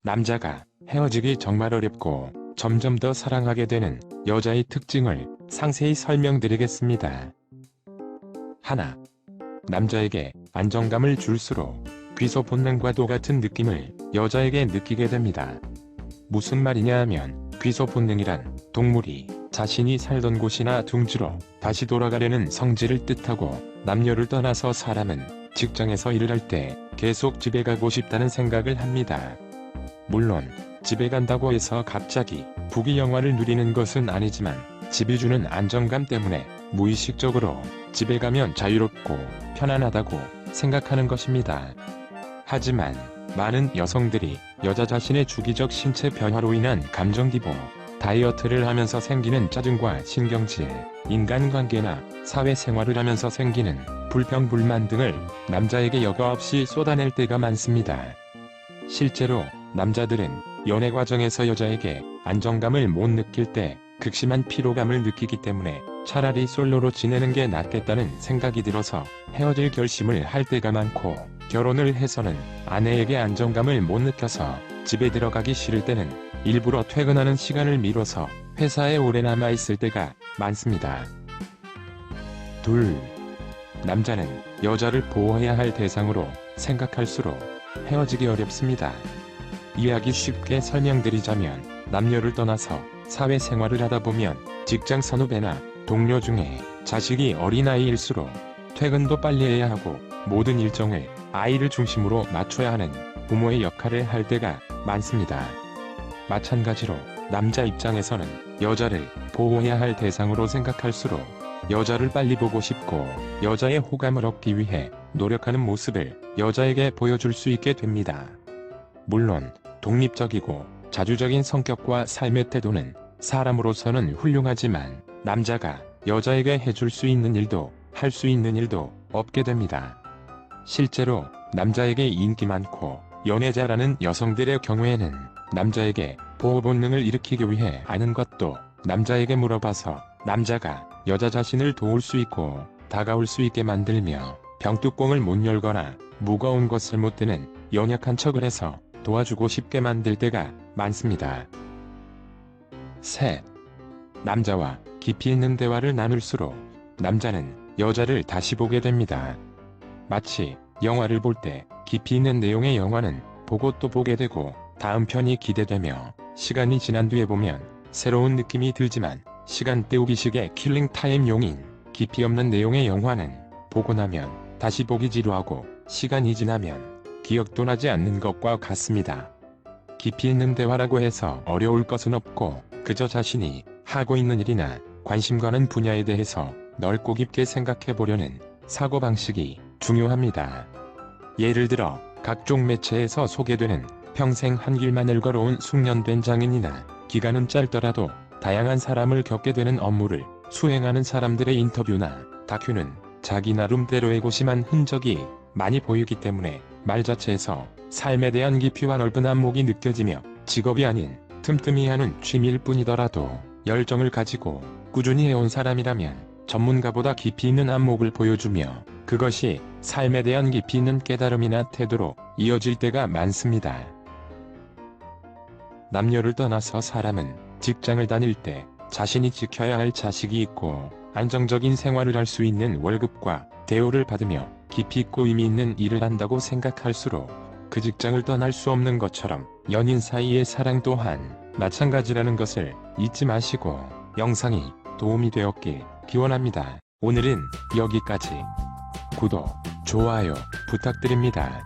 남자가 헤어지기 정말 어렵고 점점 더 사랑하게 되는 여자의 특징을 상세히 설명드리겠습니다. 하나, 남자에게 안정감을 줄수록 귀소 본능과도 같은 느낌을 여자에게 느끼게 됩니다. 무슨 말이냐 하면 귀소 본능이란 동물이 자신이 살던 곳이나 둥지로 다시 돌아가려는 성질을 뜻하고, 남녀를 떠나서 사람은 직장에서 일을 할 때 계속 집에 가고 싶다는 생각을 합니다. 물론 집에 간다고 해서 갑자기 부귀영화를 누리는 것은 아니지만, 집이 주는 안정감 때문에 무의식적으로 집에 가면 자유롭고 편안하다고 생각하는 것입니다. 하지만 많은 여성들이 여자 자신의 주기적 신체 변화로 인한 감정기복, 다이어트를 하면서 생기는 짜증과 신경질, 인간관계나 사회생활을 하면서 생기는 불평불만 등을 남자에게 여과 없이 쏟아낼 때가 많습니다. 실제로 남자들은 연애 과정에서 여자에게 안정감을 못 느낄 때 극심한 피로감을 느끼기 때문에 차라리 솔로로 지내는 게 낫겠다는 생각이 들어서 헤어질 결심을 할 때가 많고, 결혼을 해서는 아내에게 안정감을 못 느껴서 집에 들어가기 싫을 때는 일부러 퇴근하는 시간을 미뤄서 회사에 오래 남아 있을 때가 많습니다. 둘, 남자는 여자를 보호해야 할 대상으로 생각할수록 헤어지기 어렵습니다. 이해하기 쉽게 설명드리자면, 남녀를 떠나서 사회생활을 하다 보면 직장 선후배나 동료 중에 자식이 어린아이일수록 퇴근도 빨리 해야 하고 모든 일정을 아이를 중심으로 맞춰야 하는 부모의 역할을 할 때가 많습니다. 마찬가지로 남자 입장에서는 여자를 보호해야 할 대상으로 생각할수록 여자를 빨리 보고 싶고, 여자의 호감을 얻기 위해 노력하는 모습을 여자에게 보여줄 수 있게 됩니다. 물론 독립적이고 자주적인 성격과 삶의 태도는 사람으로서는 훌륭하지만, 남자가 여자에게 해줄 수 있는 일도 할 수 있는 일도 없게 됩니다. 실제로 남자에게 인기 많고 연애자라는 여성들의 경우에는 남자에게 보호 본능을 일으키기 위해 아는 것도 남자에게 물어봐서 남자가 여자 자신을 도울 수 있고 다가올 수 있게 만들며, 병뚜껑을 못 열거나 무거운 것을 못 드는 연약한 척을 해서 도와주고 싶게 만들 때가 많습니다. 셋, 남자와 깊이 있는 대화를 나눌수록 남자는 여자를 다시 보게 됩니다. 마치 영화를 볼 때 깊이 있는 내용의 영화는 보고 또 보게 되고 다음 편이 기대되며, 시간이 지난 뒤에 보면 새로운 느낌이 들지만, 시간 때우기식의 킬링타임용인 깊이 없는 내용의 영화는 보고 나면 다시 보기 지루하고 시간이 지나면 기억도 나지 않는 것과 같습니다. 깊이 있는 대화라고 해서 어려울 것은 없고, 그저 자신이 하고 있는 일이나 관심 가는 분야에 대해서 넓고 깊게 생각해 보려는 사고방식이 중요합니다. 예를 들어 각종 매체에서 소개되는 평생 한 길만을 걸어온 숙련된 장인이나 기간은 짧더라도 다양한 사람을 겪게 되는 업무를 수행하는 사람들의 인터뷰나 다큐는 자기 나름대로의 고심한 흔적이 많이 보이기 때문에 말 자체에서 삶에 대한 깊이와 넓은 안목이 느껴지며, 직업이 아닌 틈틈이 하는 취미일 뿐이더라도 열정을 가지고 꾸준히 해온 사람이라면 전문가보다 깊이 있는 안목을 보여주며, 그것이 삶에 대한 깊이 있는 깨달음이나 태도로 이어질 때가 많습니다. 남녀를 떠나서 사람은 직장을 다닐 때 자신이 지켜야 할 자식이 있고 안정적인 생활을 할 수 있는 월급과 대우를 받으며 깊이 있고 의미 있는 일을 한다고 생각할수록 그 직장을 떠날 수 없는 것처럼 연인 사이의 사랑 또한 마찬가지라는 것을 잊지 마시고, 영상이 도움이 되었길 기원합니다. 오늘은 여기까지. 구독, 좋아요 부탁드립니다.